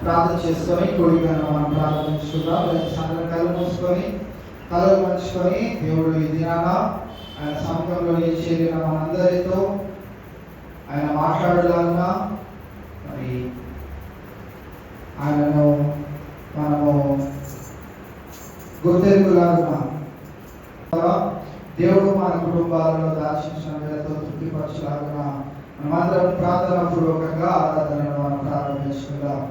ప్రార్థన చేసుకొని కోడిగా మనం ప్రార్థించుకుందాం. అందరం కళ్ళు మూసుకొని కళ్ళు మంచుకొని దేవుడు ఈ దినాన ఆయన సముఖంలో చేరిన మనందరితో ఆయన మాట్లాడాలన్నా మరి ఆయనను మనము గుర్తెరుగులాగా దేవుడు మన కుటుంబాలలో దాచించిన వేళతో తృప్తిపరచలాగా మనమందరం ప్రార్థన పూర్వకంగా ఆరాధనను మనం ప్రారంభించుకుందాం.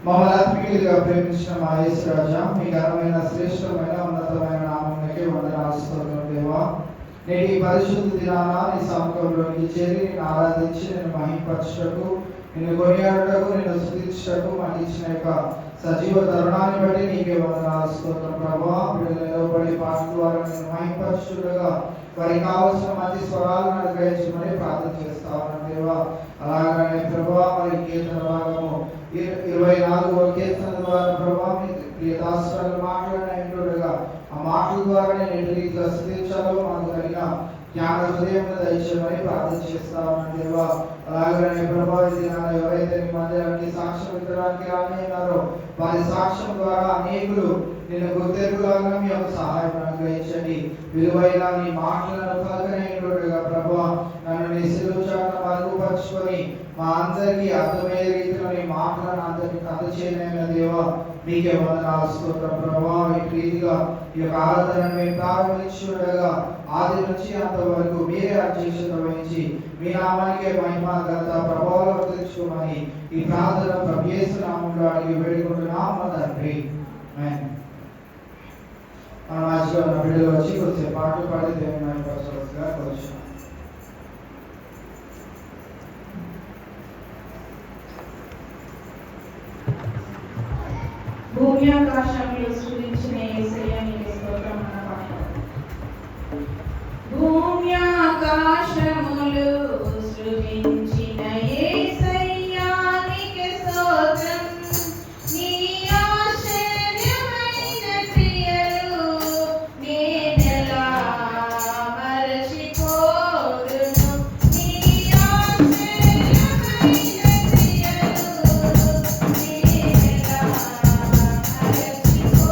మమ్మల్ని ఆత్మీయులుగా ప్రేమించిన మా యేసు రాజా, మీ ఘనమైన శ్రేష్టమైన ఉన్నతమైన నామమునకే వందనాలు స్తోత్రం దేవా. నేటి పరిశుద్ధ దినాన నీ సముఖంలోకి చేరి నిన్ను ఆరాధించి నిన్ను మహిమపరచుటకు, నిన్ను కొనియాడుటకు, నిన్ను స్తుతించుటకు మాకు ఇచ్చిన యొక్క సజీవ తరుణాన్ని బట్టి నీకే వందనాలు స్తోత్రం ప్రభువా. బిడ్డలు నిలబడి పాటల ద్వారా నిన్ను మహిమపరచుటగా వారికి కావలసిన మంచి స్వరాలను అనుగ్రహించమని ప్రార్థన చేస్తా ఉన్నాను దేవా. అలాగనే ప్రభువా మరి కీర్తన భాగము 24వ కీర్తన ద్వారా ప్రభువా మీ ప్రియదాసులు మాట్లాడినట్టుగా ఆ మాటల ద్వారా నేను ఎటు రీతిగా స్తుతించాలో మాకు కలిగిన జ్ఞాన హృదయం దయచేయమని ప్రార్థన చేస్తా ఉన్నాను దేవా. అలాగనే ప్రభువా ఎవరైతే నీ మందిరానికి సాక్ష్యం ఇవ్వడానికి రానిన్నారో వారి సాక్ష్యం ద్వారా అనేకులు నేను గుర్తెరుగులాగా మీ యొక్క సహాయం అనుగ్రహించండి. విలువైన నీ మాటలను పలకనైనట్టుగా ప్రభువా నన్ను నీ శిలువ చాటున మరుగుపరుచుకొని మా అందరికీ అర్థమయ్యే రీతిలో నీ మాటలను అందరికీ అందచేయనైన దేవా మీకే వందనాలు స్తోత్రం ప్రభువా. ఈ రీతిగా ఈ యొక్క ఆరాధనను మేము ప్రారంభించుండగా ఆది నుంచి అంతవరకు మీరే అధ్యక్షత వహించి మీ నామానికే మహిమ ఘనత ప్రభావాలు తెచ్చుకోమని ఈ ప్రార్థన ప్రభు యేసు నామములో అడిగి వేడుకుంటున్నాము మా తండ్రి. ఆమేన్. మన మధ్యలో ఉన్న బిడ్డలు వచ్చి కొద్దిసేపు పాటలు పాడి దేవుని మహిమపరచవలసిగా కోరుచున్నాను. భూమి ఆకాశములు సృజించిన యేసయ్య నీకే స్తోత్రం అన్న పాట. భూమి ఆకాశములు సృజించిన యేసయ్య నీకే స్తోత్రం. నీ ఆశ్చర్యమైన క్రియలు నేనెలా మరచిపోదును. నీ ఆశ్చర్యమైన క్రియలు నేనెలా మరచిపోదును.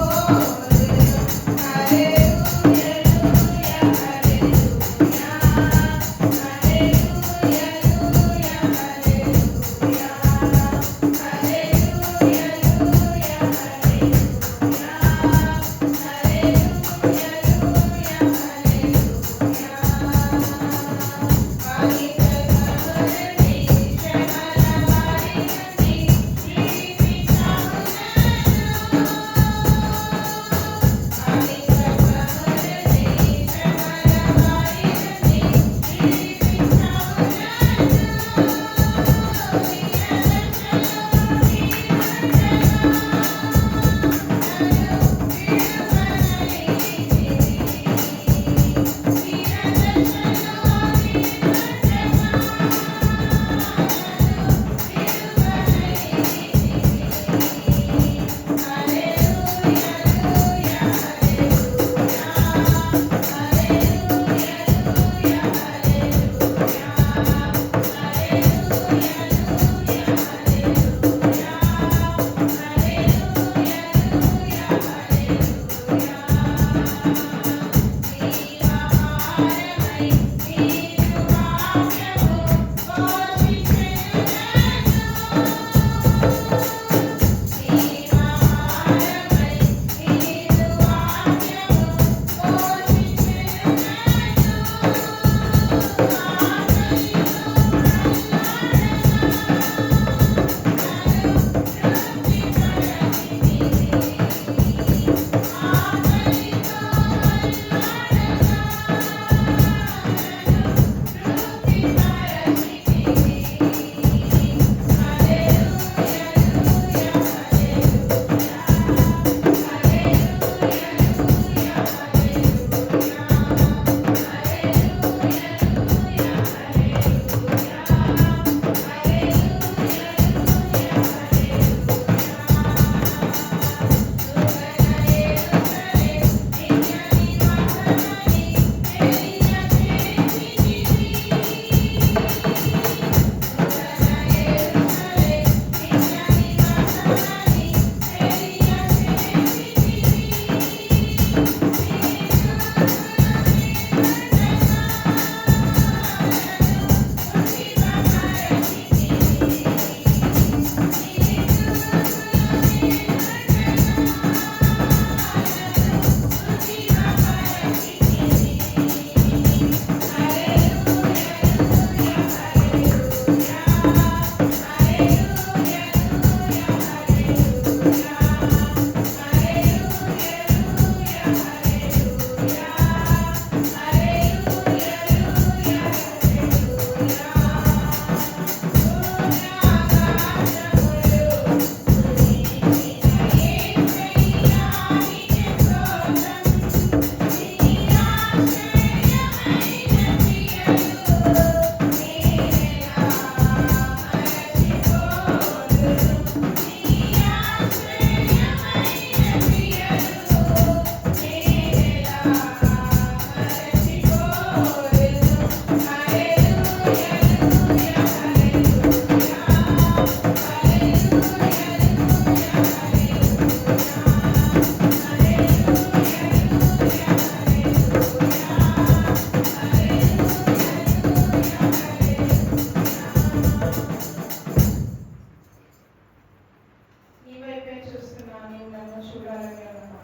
నీ వైపే చూస్తున్నా, నీవు నన్ను చూడాలని ఉన్నా.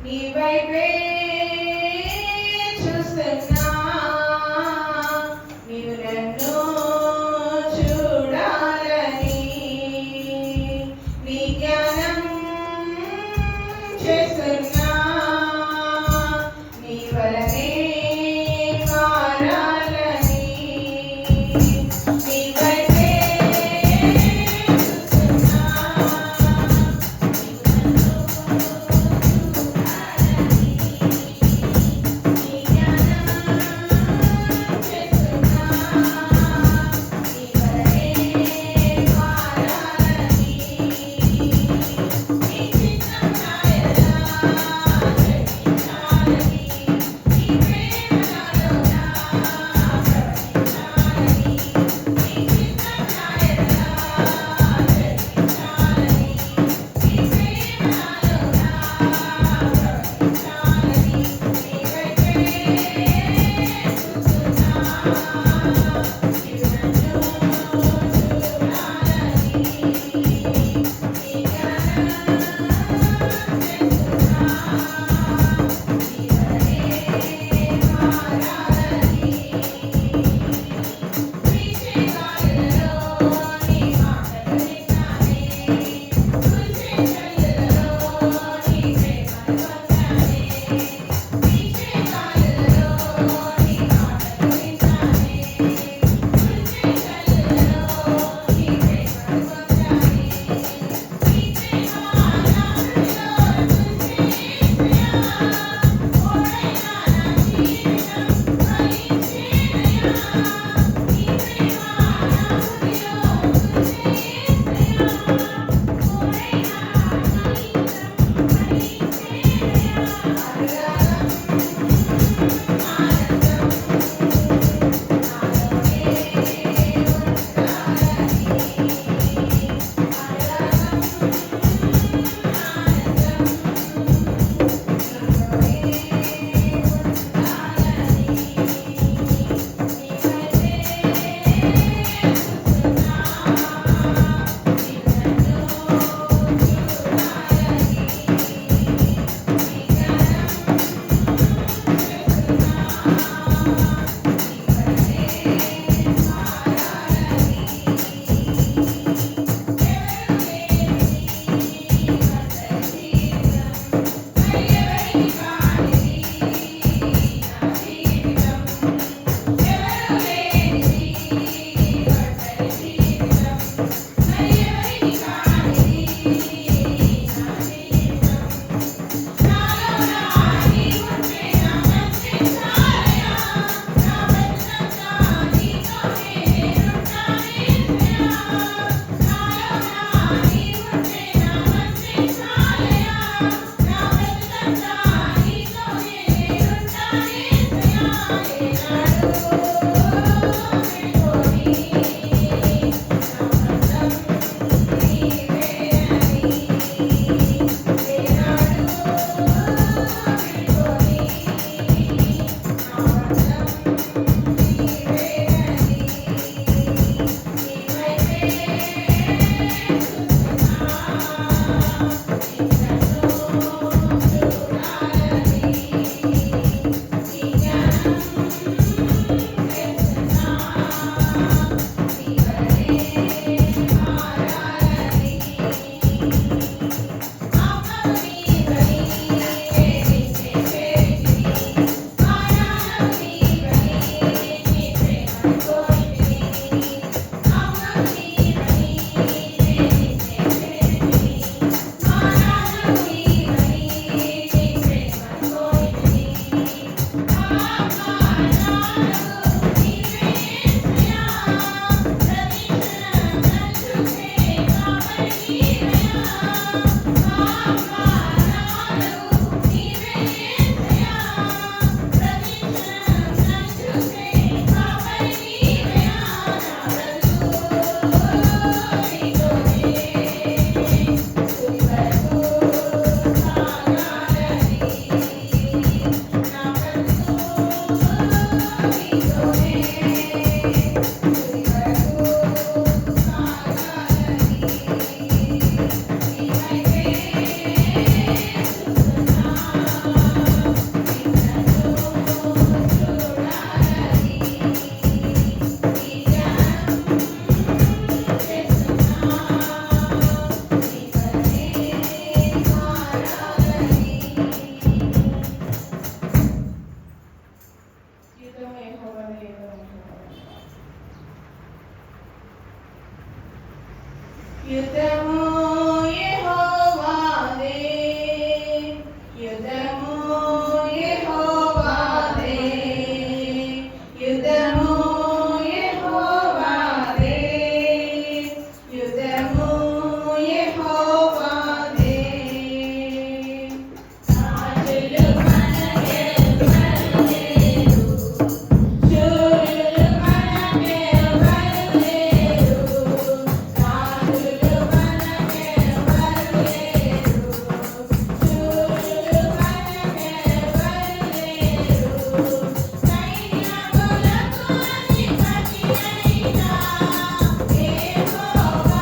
నీ వైపే చూస్తున్నా, నీవు నన్ను చూడాలని. నీ జ్ఞానం చేస్తున్నా, నీ వలనే మారాలని. నీ వైపే చూస్తున్నా, నీవు నన్ను చూడాలని. యుద్ధము యెహోవాదే, యుద్ధము యెహోవాదే, యుద్ధము యెహోవాదే, యుద్ధము యెహోవాదే. రాజులు మనకే బలులేరు, శూరులు మనకే బలులేరు, రాజులు మనకే బలులేరు, శూరులు మనకే బలులేరు, సైన్యములకు అధిపతి అయిన యెహోవా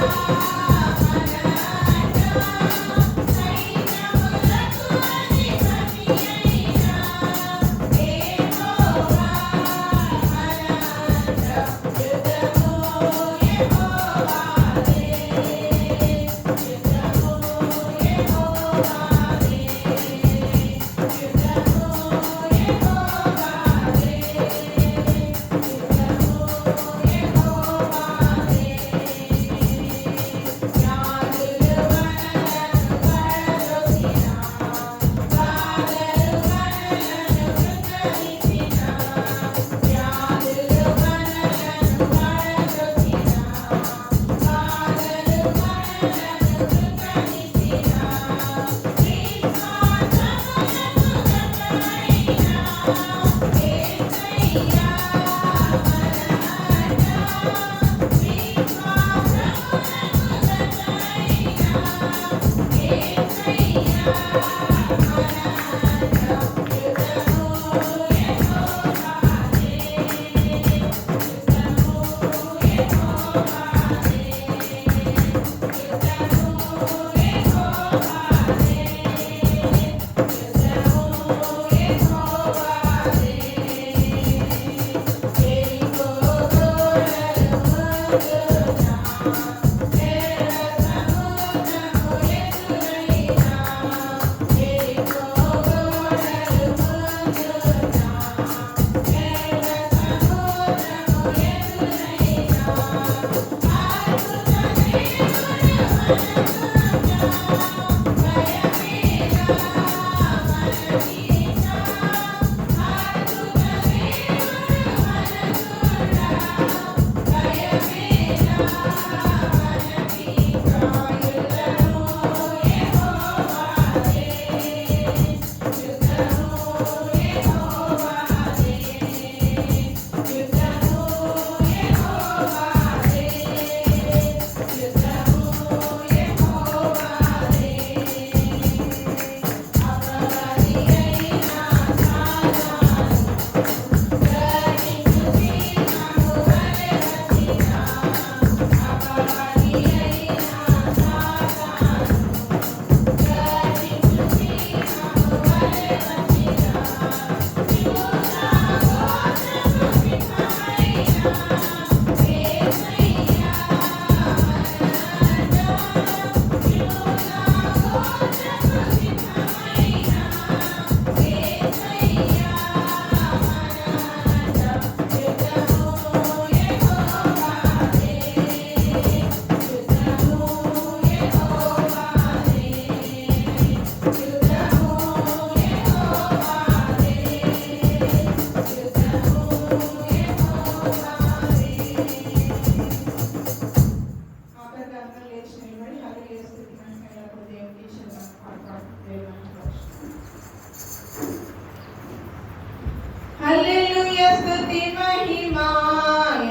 హల్లెలూయా స్తుతి మహిమ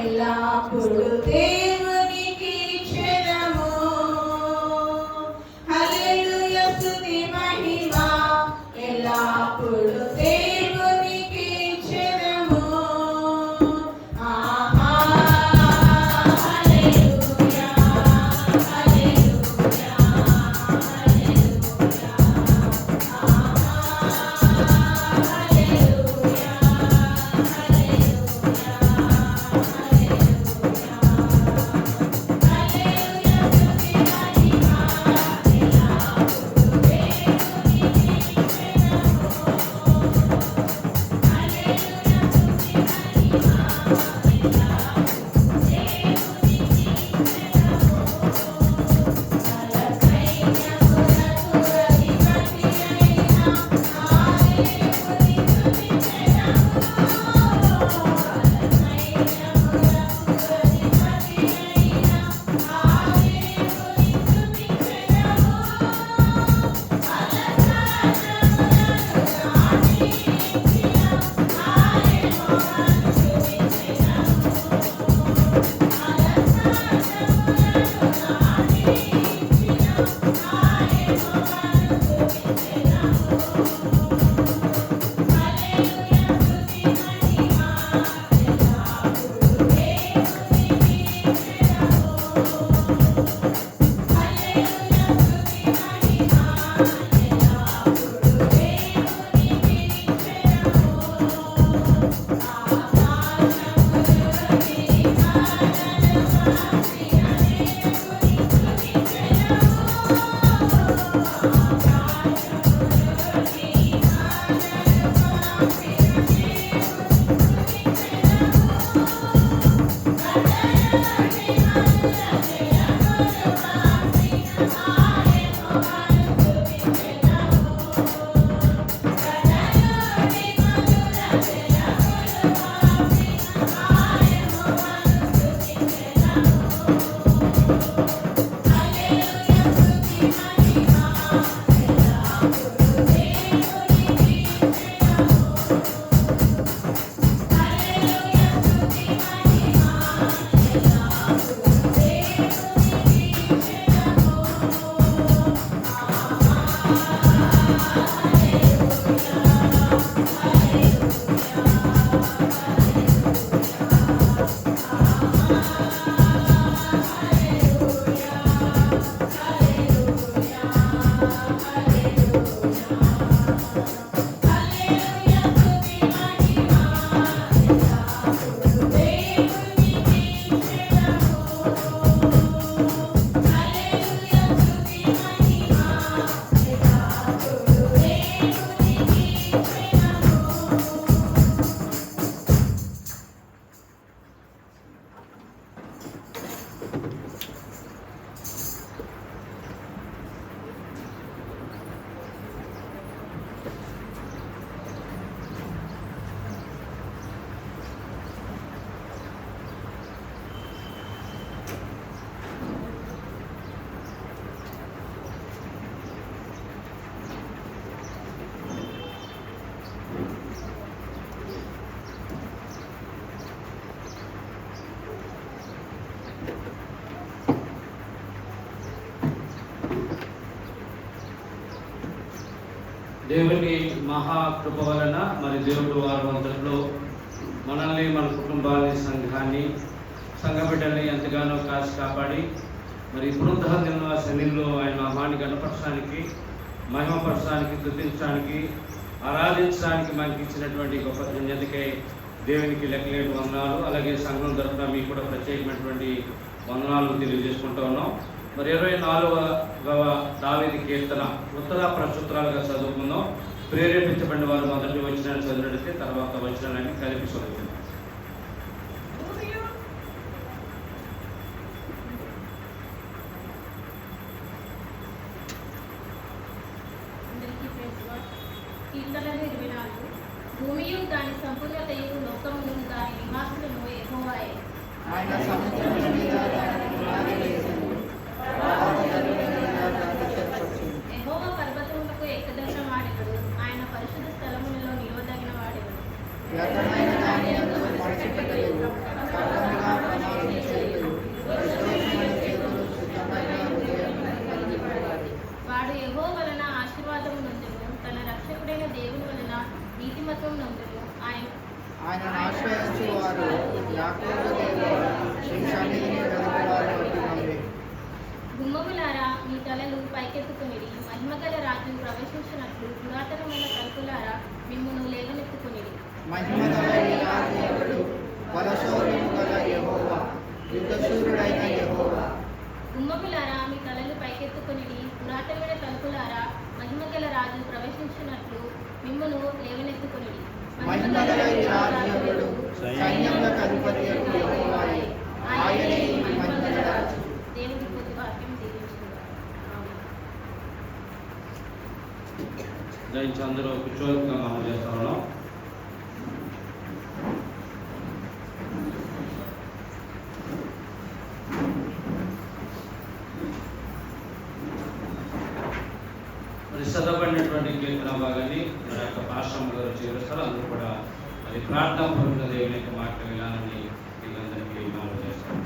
ఎల్లప్పుడూ దేవునికి చెదము. హల్లెలూయా స్తుతి మహిమ ఎల్లప్పుడూ దేవునికి చెదము. ఆహా హల్లెలూయా హల్లెలూయా హల్లెలూయా హల్లెలూయా దేవుని మహాకృప వలన మరి దేవుడు వారి అంతట్లో మనల్ని మన కుటుంబాన్ని సంఘాన్ని సంఘ బిడ్డల్ని ఎంతగానో కాచి కాపాడి మరి పునరుద్ధరణ శనిలో ఆయన నామాన్ని గణపరచడానికి మహిమపరచడానికి స్తుతించడానికి ఆరాధించడానికి మనకి ఇచ్చినటువంటి గొప్ప ధన్యతకై దేవునికి లెక్కలేని వందనాలు. అలాగే సంఘం తరఫున మీకు కూడా ప్రత్యేకమైనటువంటి వందనాలు తెలియజేసుకుంటూ ఉన్నాం. మరి 24వ దావీదు కీర్తన ఉత్తర ప్రచుత్రాలుగా చదువుకుందాం. ప్రేరేపించబడిన వారు మొదటి వచనాన్ని చదివినట్లయితే తర్వాత వచనాన్ని కలిపి చదువుకుందాం. భూమియు దాని సంపూర్ణతయు లోకమును దాని నివాసులను యెహోవాయే. యెహోవా పర్వతములకు ఎక్కదగిన వాడెవడు? ఆయన పరిశుద్ధ స్థలములలో నిలవదగిన వాడెవడు? వాడు యెహోవా వలన ఆశీర్వాదము నొందును, తన రక్షకుడైన దేవుని వలన నీతిమత్వం నొందును. ఆయనను ఆశ్రయించు వారు యాకోబు దేవుడు నీ సన్నిధిని వెదకువారు అంటున్నవి. గుమ్మములారా మీ తలలు పైకెత్తుకునిడి, మహిమగల రాజు ప్రవేశించినట్లు పురాతనమైన తలుపులారా మిమ్మును లేవనెత్తుకునిడి. మహిమగల దేవుడు, బలశౌర్యము గల యెహోవా, యుద్ధశూరుడైన యెహోవా. గుమ్మములారా మీ తలలు పైకెత్తుకునిడి, పురాతనమైన తలుపులారా మహిమగల రాజు ప్రవేశించినట్లు మిమ్మును లేవనెత్తుకునిడి. మహిమగల దేవుడు, సైన్యములకు అధిపతి యెహోవాయే, ఆయనే మహిమగల రాజు. దేవుడి కొద్ది వాక్యం దీవించుగాక. దయచేసి అందరూ కూర్చోగా అమలు చేస్తా ఉన్నాం. మరి చదవబడినటువంటి కీర్తన భాగాన్ని మన యొక్క పాశ్రమ గారు చేరుస్తారు. అందరూ కూడా అది ప్రార్థన పూర్వక దేవుని యొక్క మాట వినాలని వీళ్ళందరికీ అమలు చేస్తారు.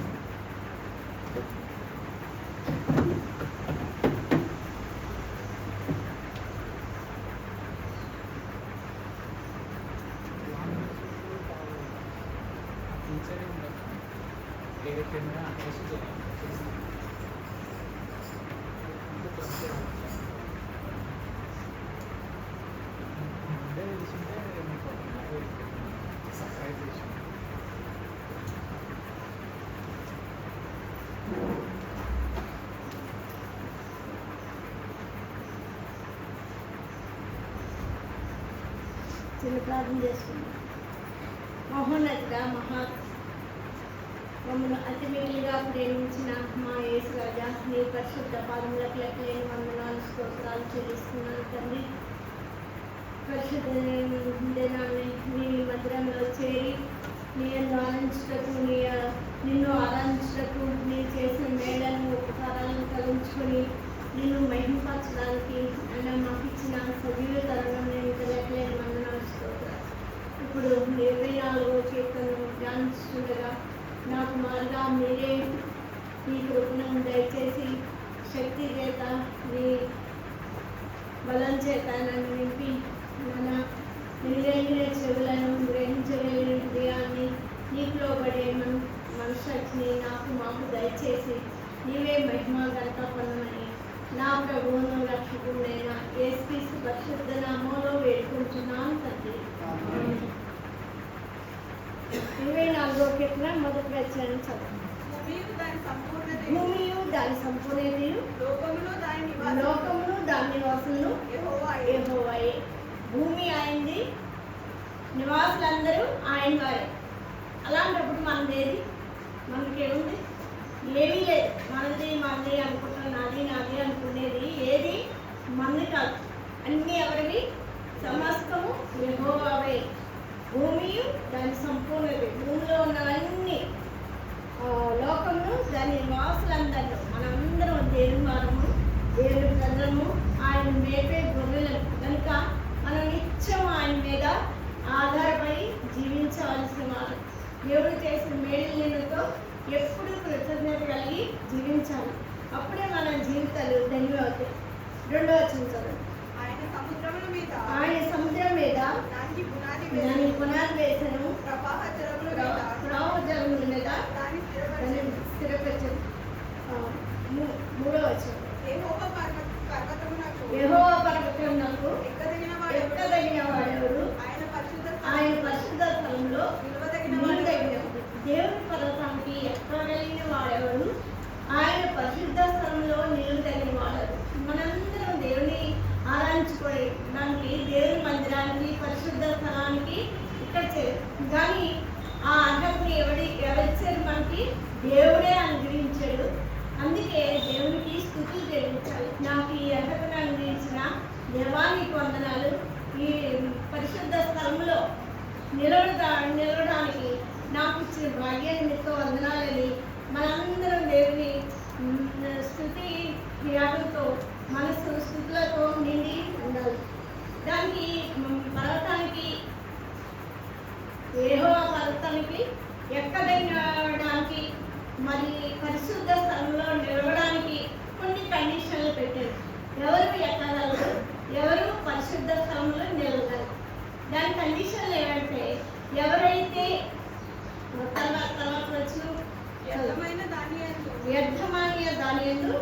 చిన్న ప్రార్థన చేసుకున్నాం. మహోన్నత మమ్మల్ని అతి మిగిలిగా ప్రేమించిన మా యేసు రాజా, నీ పరిశుద్ధ పాదములకు లెక్కలేని వందనాలు స్తోత్రాలు చెల్లిస్తున్నాను తండ్రి. పరిశుద్ధ దినాన్ని నీ మందిరంలో చేరి నిన్ను ఆనందించుటకు, నిన్ను ఆరాధించుటకు, నీ చేసిన మేళను ఉపకారాలను కలిగించుకొని నిన్ను మహిమపరచడానికి ఆయన మాకు ఇచ్చిన సజీవ తరుణం నేను లెక్కలేని వందనాలు స్తోత్రాలు. ఇప్పుడు 24వ కీర్తనను ధ్యానిస్తుండగా నాకు మారుగా మీరే నీ కృపను దయచేసి శక్తి చేత నీ బలం చేత నన్ను నింపి నిలైన చెవులను గ్రహించగలిగిన హృదయాన్ని నీకు లోబడే మనస్సుని మాకు దయచేసి నీవే మహిమ ఘనత పొందమని నా ప్రభువును రక్షకుడైన యేసుక్రీస్తు పరిశుద్ధ నామములో వేడుకుంటున్నాను తండ్రి. 24వ కీర్తన మొదటి వచనం చదువు. భూమియు దాని సంపూర్ణతయు లోకమును దాని నివాసులను యెహోవాయే. భూమి ఆయనది, నివాసులందరూ ఆయన వారే. అలాంటప్పుడు మనదేది? మనకేముంది? ఏమీ లేదు. మనది అనుకుంటున్నాం, నాది అనుకునేది ఏది మనది కాదు. అన్నీ ఎవరివి? సమస్తము యెహోవావే. భూమియు దాని సంపూర్ణత, భూమిలో ఉన్నవన్నీ, లోకమును దాని నివాసులందరూ, మనందరం దేవుని వారము, దేవుని ప్రజలము, ఆయన మేపే గొర్రెలను కనుక మనం నిత్యం ఆయన మీద ఆధారపడి జీవించవలసిన వారు. దేవుడు చేసిన మేలులతో ఎప్పుడు కృతజ్ఞత కలిగి జీవించాలి. అప్పుడే మన జీవితాలు ధన్యమవుతాయి. 2వ వచనం చదువు. ఆయన సముద్రం మీద దాని పునాది వేసను, ప్రవాహ జలముల మీద దాన్ని స్థిరపరచను. 3వ వచనం. యెహోవా పర్వతమునకు ఎక్కదగిన వాడెవరు? ఆయన పరిశుద్ధ స్థలంలో నిలవదగినవాడు. దేవుని పర్వతానికి ఎక్కగలిగిన వాడెవరు? ఆయన పరిశుద్ధ స్థలంలో నిలవదగిన వాడెవరు? మనందరం దేవుని ఆరాధించుకోవడానికి, దేవుని మందిరానికి, పరిశుద్ధ స్థలానికి ఇక్కడ కానీ ఆ అర్హతని ఎవరిచ్చారు మనకి? దేవుడే అనుగ్రహించాడు. అందుకే దేవునికి స్తుతులు చెల్లించాలి. నాకు ఈ అర్హతను అనుగ్రహించిన దేవానికి వందనాలు. ఈ పరిశుద్ధ స్థలంలో నిలవడానికి నాకు ఇచ్చిన భాగ్యాన్ని మీతో వందనాలని మనందరం దేవుని స్తుతి క్రియాలతో, మనసు స్థుతులతో నిండి ఉండాలి. దానికి పర్వతానికి, యెహోవా పర్వతానికి ఎక్కదగినడానికి, మరి పరిశుద్ధ స్థలంలో నిలవడానికి కొన్ని కండిషన్లు పెట్టారు. ఎవరు ఎక్కగలరు, ఎవరు పరిశుద్ధ స్థలంలో నిలవగలరు. దాని కండిషన్లు ఏమంటే, ఎవరైతే తర్వాత వచ్చు వ్యర్థమైన దాని యందు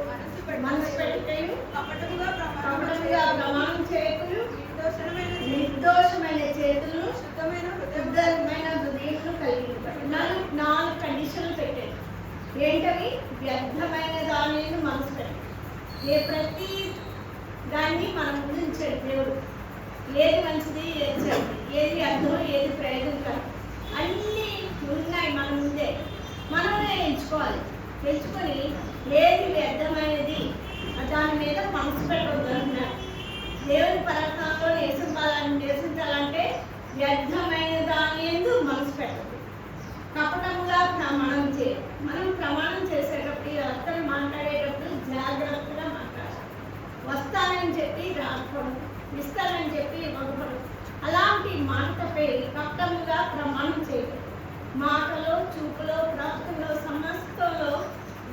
మనసు పెట్టుటయు, కపటముగా ప్రమాణం చేయకులు, నిర్దోషమైన చేతులు, శుద్ధమైన హృదయములు కలిగి 4 కండిషన్లు పెట్టారు. ఏంటవి? వ్యర్థమైన దాని యందు మనసు పెట్టారు. ప్రతి దాన్ని మనం ముందుంచాడు దేవుడు. ఏది మంచిది, ఏది చెడ్డది, ఏది అర్థం, ఏది ప్రయోజనం కాదు, అన్నీ ఉన్నాయి మన ముందే. మనమే ఎంచుకోవాలి. ఎంచుకొని ఏది వ్యర్థమైనది దాని మీద మనసు పెట్టవద్దు అంటున్నారు. దేవుని పర్వతంలో నివసించాలంటే వ్యర్థమైన దాని యందు మనసు పెట్టదు. కపటముగా ప్రమాణం చేయాలి. మనం ప్రమాణం చేసేటప్పుడు, అర్థం మాట్లాడేటప్పుడు జాగ్రత్తగా మాట్లాడాలి. వస్తానని చెప్పి రాకపోవడం, ఇస్తానని చెప్పి ఇవ్వకపోవడం, అలాంటి మాటపై కపటముగా ప్రమాణం చేయడం. మాటలో, చూపులో, ప్రవర్తనలో, సమస్తంలో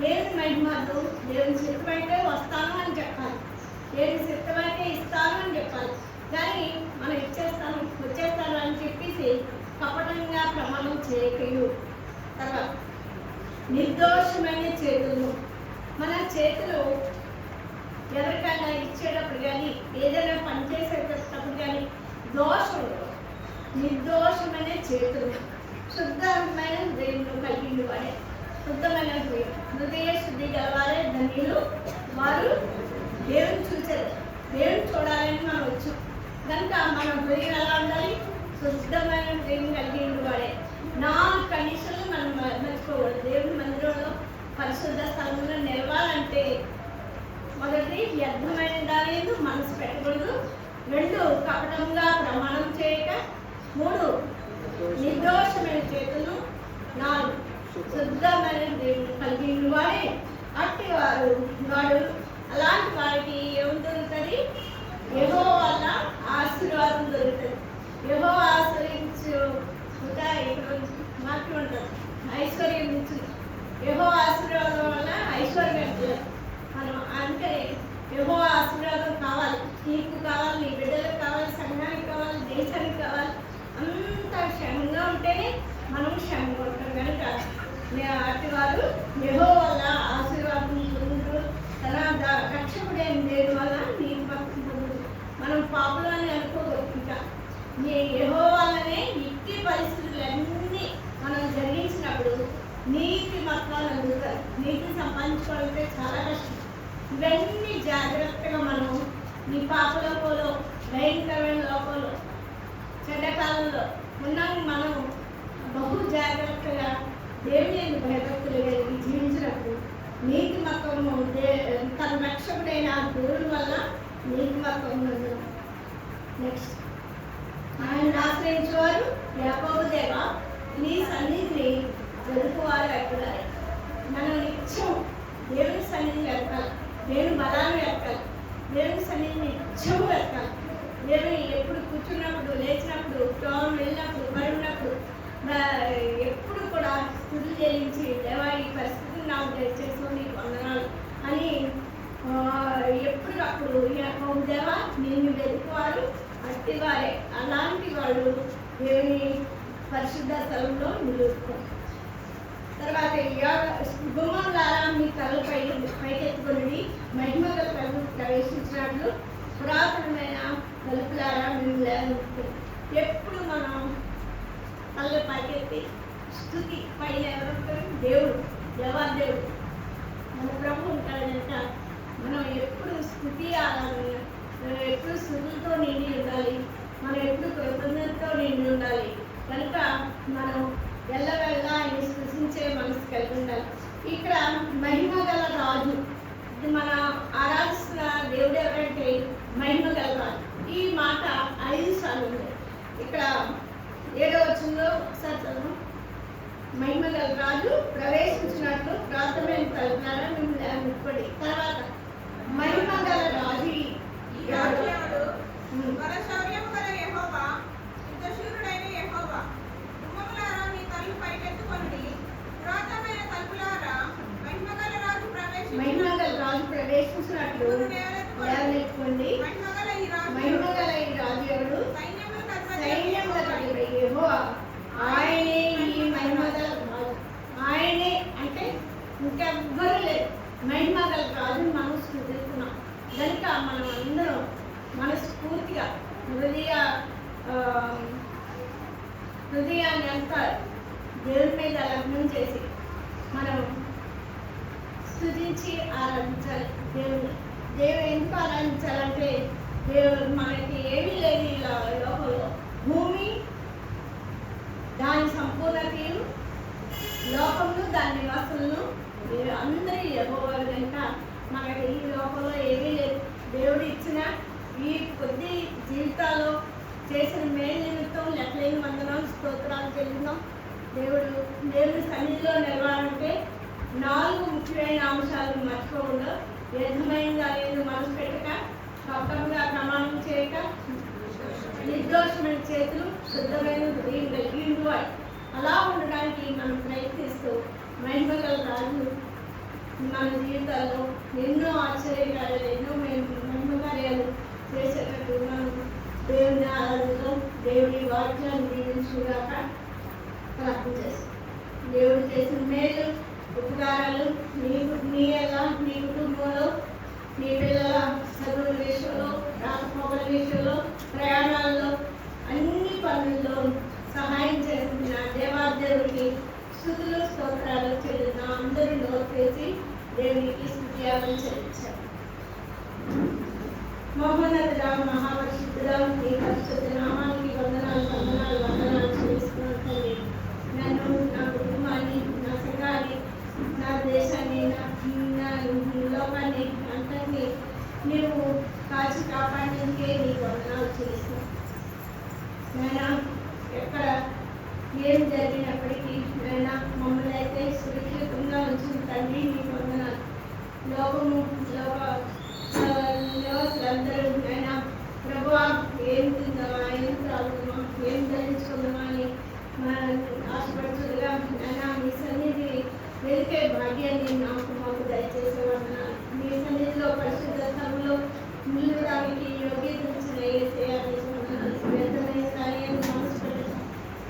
దేవుని మహిమలు. దేవుని చిత్తమైతే వస్తాను అని చెప్పాలి, దేవుని చిత్తమైతే ఇస్తాను అని చెప్పాలి. కానీ మనం వచ్చేస్తాను అని చెప్పేసి కపటంగా ప్రమాణం చేయకయు. తర్వాత నిర్దోషమైన చేతులు. మన చేతులు ఎవరికైనా ఇచ్చేటప్పుడు కానీ, ఏదైనా పని చేసేటప్పుడు కానీ దోషం, నిర్దోషమైన చేతులు, శుద్ధమైన హృదయంలో కలిగిన వాడే. శుద్ధమైన హృదయ శుద్ధి గలవారే ధన్యులు, వారు దేవుని చూశారు. దేవుని చూడాలని మనం వచ్చాం కనుక మన హృదయం ఎలా ఉండాలి? శుద్ధమైన దేవుని కలిగి వాడే. 4 కండిషన్లు మనం మర్చిపోకూడదు. దేవుని మందిరంలో పరిశుద్ధ స్థలంలో నిలవాలంటే మొదటి వ్యర్థమైన దాని మనసు పెట్టకూడదు. 2 కపటంగా ప్రమాణం చేయక. 3 నిర్దోషమైన చేతులు. 4 శుద్ధమైన దేవుని కలిగి వాడే. అట్టి వాడు అలాంటి వారికి ఏమి దొరుకుతుంది? యెహోవా వల్ల ఆశీర్వాదం దొరుకుతుంది. యెహోవా ఆశ్రయించు మాట ఉంటుంది, ఐశ్వర్యం ఇచ్చింది. యెహోవా ఆశీర్వాదం వల్ల ఐశ్వర్యం మనం అంటే యెహోవా ఆశీర్వాదం కావాలి. నీకు కావాలి, నీ బిడ్డలకు కావాలి, సంఘానికి కావాలి, దేశానికి కావాలి. అంత క్షేమంగా ఉంటేనే మనం క్షేమంగా ఉంటాం. కనుక అట్టి వారు యెహోవా వల్ల ఆశీర్వాదం పొందుతారు. తన రక్షకుడైన దేవుని వల్ల నీకు భక్తి పొందుతారు. మనం పాపులు అని అనుకోకూడదు. ఇంకా యెహోవా వల్లనే ఇట్టి పరిస్థితులన్నీ మనం జరిగించినప్పుడు నీతి మతాలు అందుతారు. నీతి సంపాదించుకోవాలంటే చాలా కష్టం. ఇవన్నీ జాగ్రత్తగా మనం నీ పాపలోకంలో, భయంకరమైన లోకంలో, చెడ్డకాలంలో ఉన్నాం. మనం బహు జాగ్రత్తగా దేవుని భయభక్తులు కలిగి జీవించినప్పుడు నీతి మతము తన రక్షకుడైన దేవుని వల్ల నీతి మతం. నెక్స్ట్, ఆయన ఆశ్రయించేవారు యాకోబు దేవా నీ సన్నిధిని వెతుకువారు ఎక్కడాలి. మనం నిత్యం దేవుని సన్నిధిని వెతకాలి. దేవుని బలాన్ని వెతకాలి. దేవుని సన్నిధిని నిత్యం వెతకాలి. దేవుని ఎప్పుడు కూర్చున్నప్పుడు, లేచినప్పుడు, త్రోవ వెళ్ళినప్పుడు, పడినప్పుడు ఎప్పుడు కూడా స్థుతులు చెల్లించి దేవా ఈ పరిస్థితిని నాకు దయచేసి నీకు వందనాలు అని ఎప్పటికప్పుడు యాకోబు దేవా నిన్ను వెతుకువారు అట్టివారే. అలాంటి వాడు దేవుని పరిశుద్ధ స్థలంలో నిలుపుతారు. తర్వాత గుమ్మంలారా మీ తలలు పైకెత్తుకొని మహిమగల ప్రభు ప్రవేశించినట్లు పురాతనమైన తలుపులారా మేము లేకపోతే. ఎప్పుడు మనం తలలు పైకెత్తి స్తుతి పైన ఎవరు? దేవుడు, దేవాదేవుడు మన ప్రభు ఉంటాడు కనుక మనం ఎప్పుడు స్తుతి ఆరాధన, ఎప్పుడు స్తుతులతో నిండి ఉండాలి. మనం ఎప్పుడు కృతజ్ఞతతో నిండి ఉండాలి. కనుక మనం ఎల్లవెల్లా ఆయన సృష్టించే మనసు కలిగి ఉండాలి. ఇక్కడ మహిమ గల రాజు, ఇది మన ఆరాధిస్తున్న దేవుడు ఎవరంటే మహిమ గల రాజు. ఈ మాట 5 సార్లు ఉంది. ఇక్కడ 7వ వచనంలో ఒకసారి చదువు. మహిమ గల రాజు ప్రవేశించినట్లు ప్రార్థమైన తలుపులారా మిమ్మల్ని ముప్పడి. తర్వాత మహిమ గల రాజు మహిమగల రాజు ప్రవేశించినట్లు లేవనెత్తుకోండి. మహిమగల ఈ రాజు ఎవరు? సైన్యముల అధిపతి యెహోవా. ఆయనే ఈ మహిమగల రాజు. ఆయనే అంటే ఇంకెవ్వరూ లేదు. మహిమగల రాజుని మనం స్తుతిస్తున్నాం. కనుక మనం అందరం మనస్ఫూర్తిగా హృదయాన్ని అంతా దేవుని మీద లగ్నం చేసి మనం స్తుతించి ఆరాధించాలి. దేవుడు ఎందుకు ఆరాధించాలంటే దేవుడు మనకి ఏమీ లేదు ఈ లోకంలో. భూమి దాని సంపూర్ణతను, లోకంలో దాని నివాసులను అందరూ యెహోవా కనుక మనకి ఈ లోకంలో ఏమీ లేదు. దేవుడు ఇచ్చిన ఈ కొద్ది జీవితాల్లో చేసిన మేలు నిమిత్తం లెక్కలేని వందనాలు స్తోత్రాలు చెల్లిద్దాం. దేవుడి సన్నిధిలో నిలవాలంటే 4 ముఖ్యమైన అంశాలు మర్చిపోకుండా, వ్యర్థమైనది అనేది మనసు పెట్టక, కపటంగా ప్రమాణం చేయక, నిర్దోషమైన చేతులు, శుద్ధమైన హృదయం కలిగి ఉండాలి. అలా ఉండడానికి మనం ప్రయత్నిస్తూ మహిమగల రాజు మన జీవితాల్లో ఎన్నో ఆశ్చర్యకార్యాలు, ఎన్నో మహిమకార్యాలు చేసేటట్టు మనం దేవుని ఆరాధనలో దేవుడి వాక్యాన్ని దీవించుగాక ప్రార్థన చేస్తాం. దేవుడు చేసిన మేలు ఉపకారాలు నీ ఎలా, నీ కుటుంబంలో, నీ పిల్లల చదువుల విషయంలో, రాకపోకల విషయంలో, ప్రయాణాల్లో, అన్ని పనుల్లో సహాయం చేసిన దేవాదేవుడికి స్తుతులు స్తోత్రాలు చెల్లిద్దాం. అందరూ నోరు చేసి దేవునికి స్తుతియాలను చెల్లించారు. మహోన్నతుడా, మహాపరిశుద్ధుడా, నీ పరిశుద్ధ నామానికి వందనాలు చేస్తున్నాను తండ్రి. నన్ను, నా కుటుంబాన్ని, నా సంఘాన్ని, నా దేశాన్ని, నా లోకాన్ని అంతటినీ నీవు కాచి కాపాడడానికే నీకు వందనాలు చేస్తున్నాను. నాయనా, ఎక్కడ ఏం జరిగినప్పటికీ నాయనా మమ్మల్ని అయితే సురక్షితంగా ఉంచిన తండ్రి నీకు వందనాలు. లోకస్తులందరూ నాయనా ప్రభువా ఏం తిందామా, ఏం త్రాగుదామా, ఏం ధరించుకుందామా అని ఆశపడుతుండగా నాయనా మీ సన్నిధి వెలికే భాగ్యాన్ని మాకు దయచేసే వందనాలు. మీ సన్నిధిలో పరిశుద్ధ స్థలంలో నిలవడానికి యోగ్యతనిచ్చిన యేసయ్య వ్యర్థమైన కార్యాన్ని మనసుపెట్టక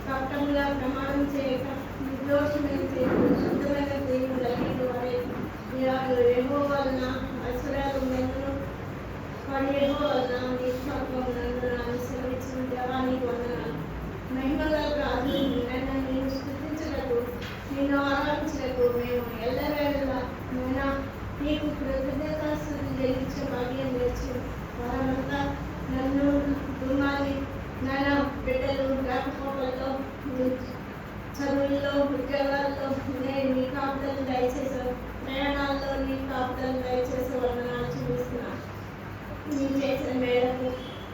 కపటంగా ప్రమాణం చేయక నిర్దోషమైన దేవుడు శుద్ధమైన దేవుడు కలిగిన వారే యెహోవావలన ఐశ్వర్యాలు మెందును వాడు యెహోవావలన నిష్పాపమునందున అనుసరించిన దేవానికి వందనాలు. మహిమగల రాజు నిన్ను స్తుతించుటకు, నిన్ను ఆరాధించుటకు మేము ఎల్లవేళలా నాయనా నీకు కృతజ్ఞతాస్తుతులు చెల్లించే భాగ్యం తెచ్చు. వారమంతా నన్ను, కుటుంబాన్ని, నాయనా బిడ్డలు రాకపోకల్లో, చదువుల్లో, ఉద్యోగాల్లో నేను నీ కాపుదలను దయచేసాను. ప్రయాణాల్లో నీ కాపుదలను దయచేసే వందనాలు చూపిస్తున్నాను. నీ చేసిన మేరకు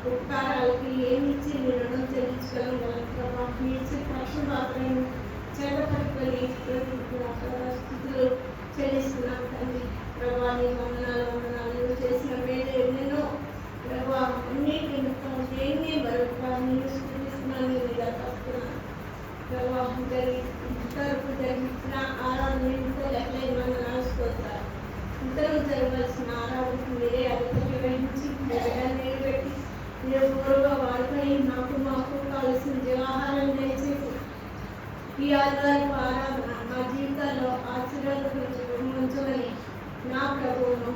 ఉపకారాలకి ఏమి ఇచ్చి నీ రుణం చెల్లించగలను ప్రభావ. నీ ఇచ్చిన పక్షపాత్రను చేతపట్టుకొని స్థితులు చెల్లిస్తున్నాను తండ్రి. ప్రభా నీ వందనాలు నువ్వు చేసిన మేలు ఎన్నెన్నో ప్రభా. అన్నిటి దేన్ని బరువుగా నేను స్థుతిస్తున్నాను, నేను దర్శిస్తున్నాను ప్రభా. ఇంతవరకు జరిగిన ఆరాధన ఇంతో లెక్కలేని వందనాలు స్తోత్రాలు. ఇతరులు జరగవలసిన ఆరాధనకు మీరే అధిపతి వహించి నిలబెట్టి మీరు గౌరవ వారిపై మాకు కావలసిన జీవాహారం దయచేసి ఈ ఆదివారపు ఆరాధన మా జీవితాల్లో ఆశీర్వాదం ఉంచమని నా ప్రభువును